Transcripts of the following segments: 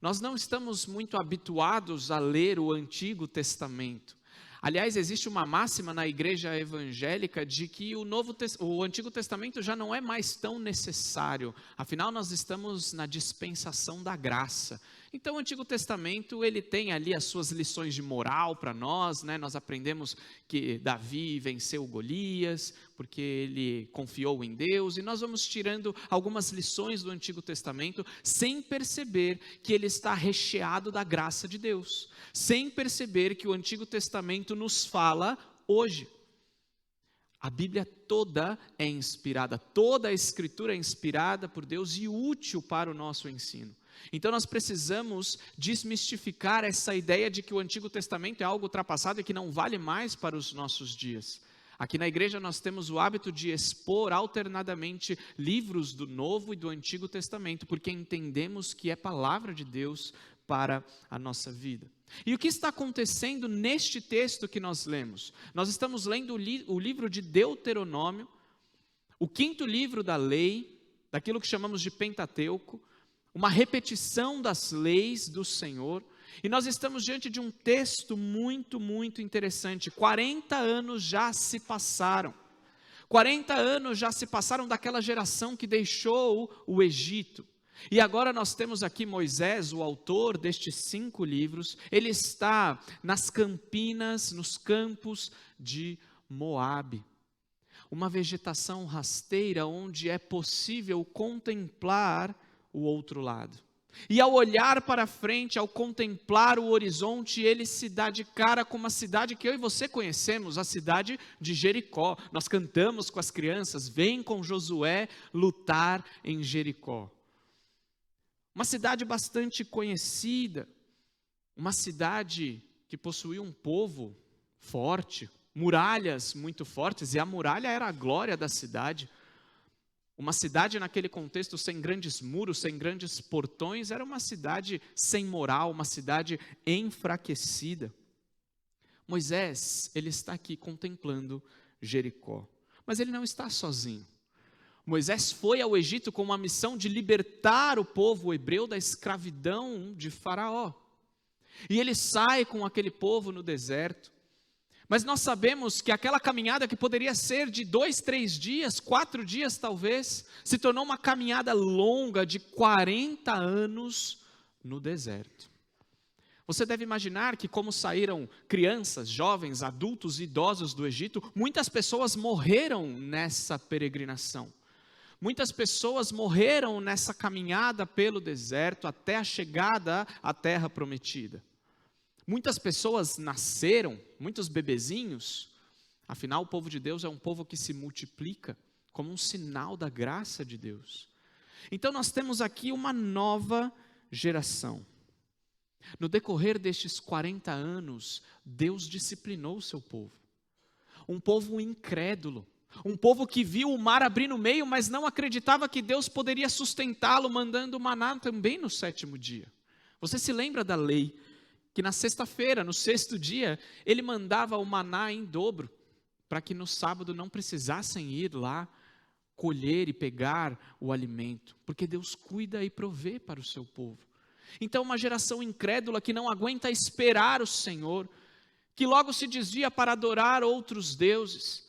Nós não estamos muito habituados a ler o Antigo Testamento. Aliás, existe uma máxima na igreja evangélica de que o Antigo Testamento já não é mais tão necessário. Afinal, nós estamos na dispensação da graça. Então, o Antigo Testamento, ele tem ali as suas lições de moral para nós, né? Nós aprendemos que Davi venceu Golias, porque ele confiou em Deus, e nós vamos tirando algumas lições do Antigo Testamento, sem perceber que ele está recheado da graça de Deus, sem perceber que o Antigo Testamento nos fala hoje. A Bíblia toda é inspirada, toda a Escritura é inspirada por Deus e útil para o nosso ensino. Então nós precisamos desmistificar essa ideia de que o Antigo Testamento é algo ultrapassado e que não vale mais para os nossos dias. Aqui na igreja nós temos o hábito de expor alternadamente livros do Novo e do Antigo Testamento, porque entendemos que é palavra de Deus para a nossa vida. E o que está acontecendo neste texto que nós lemos? Nós estamos lendo o livro de Deuteronômio, o 5º livro da lei, daquilo que chamamos de Pentateuco, uma repetição das leis do Senhor, e nós estamos diante de um texto muito, muito interessante. 40 anos já se passaram. 40 anos já se passaram daquela geração que deixou o Egito. E agora nós temos aqui Moisés, o autor destes 5 livros, ele está nas campinas, nos campos de Moabe. Uma vegetação rasteira onde é possível contemplar o outro lado. E ao olhar para frente, ao contemplar o horizonte, ele se dá de cara com uma cidade que eu e você conhecemos, a cidade de Jericó. Nós cantamos com as crianças, vem com Josué lutar em Jericó. Uma cidade bastante conhecida, uma cidade que possuía um povo forte, muralhas muito fortes, e a muralha era a glória da cidade. Uma cidade naquele contexto sem grandes muros, sem grandes portões, era uma cidade sem moral, uma cidade enfraquecida. Moisés, ele está aqui contemplando Jericó, mas ele não está sozinho. Moisés foi ao Egito com uma missão de libertar o povo hebreu da escravidão de Faraó. E ele sai com aquele povo no deserto. Mas nós sabemos que aquela caminhada que poderia ser de 2, 3 dias, 4 dias talvez, se tornou uma caminhada longa de 40 anos no deserto. Você deve imaginar que como saíram crianças, jovens, adultos e idosos do Egito, muitas pessoas morreram nessa peregrinação. Muitas pessoas morreram nessa caminhada pelo deserto até a chegada à terra prometida. Muitas pessoas nasceram, muitos bebezinhos, afinal o povo de Deus é um povo que se multiplica como um sinal da graça de Deus. Então nós temos aqui uma nova geração. No decorrer destes 40 anos, Deus disciplinou o seu povo. Um povo incrédulo, um povo que viu o mar abrir no meio, mas não acreditava que Deus poderia sustentá-lo, mandando o maná também no 7º dia. Você se lembra da lei? Que na sexta-feira, no 6º dia, ele mandava o maná em dobro, para que no sábado não precisassem ir lá colher e pegar o alimento, porque Deus cuida e provê para o seu povo. Então uma geração incrédula que não aguenta esperar o Senhor, que logo se desvia para adorar outros deuses,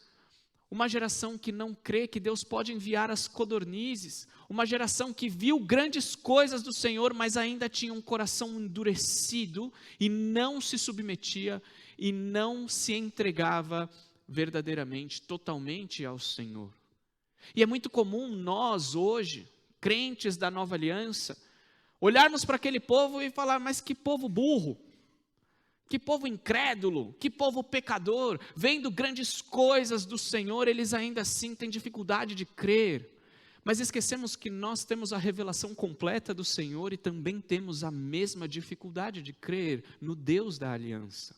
uma geração que não crê que Deus pode enviar as codornizes, uma geração que viu grandes coisas do Senhor, mas ainda tinha um coração endurecido e não se submetia e não se entregava verdadeiramente, totalmente ao Senhor. E é muito comum nós hoje, crentes da nova aliança, olharmos para aquele povo e falar, mas que povo burro, que povo incrédulo, que povo pecador, vendo grandes coisas do Senhor, eles ainda assim têm dificuldade de crer. Mas esquecemos que nós temos a revelação completa do Senhor e também temos a mesma dificuldade de crer no Deus da aliança.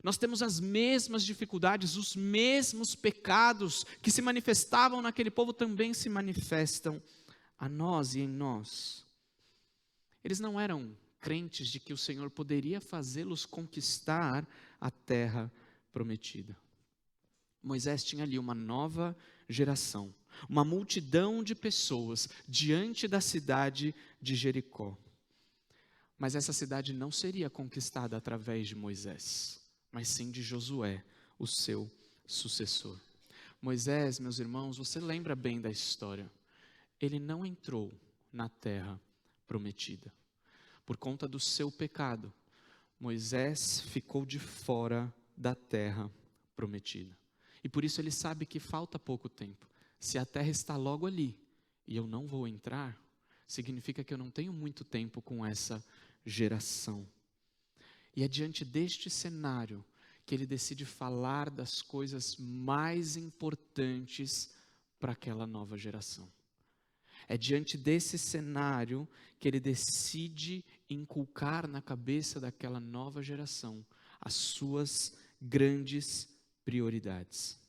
Nós temos as mesmas dificuldades, os mesmos pecados que se manifestavam naquele povo também se manifestam a nós e em nós. Eles não eram crentes de que o Senhor poderia fazê-los conquistar a terra prometida. Moisés tinha ali uma nova geração, uma multidão de pessoas diante da cidade de Jericó. Mas essa cidade não seria conquistada através de Moisés, mas sim de Josué, o seu sucessor. Moisés, meus irmãos, você lembra bem da história. Ele não entrou na terra prometida. Por conta do seu pecado, Moisés ficou de fora da terra prometida. E por isso ele sabe que falta pouco tempo. Se a terra está logo ali e eu não vou entrar, significa que eu não tenho muito tempo com essa geração. E é diante deste cenário que ele decide falar das coisas mais importantes para aquela nova geração. É diante desse cenário que ele decide inculcar na cabeça daquela nova geração as suas grandes prioridades.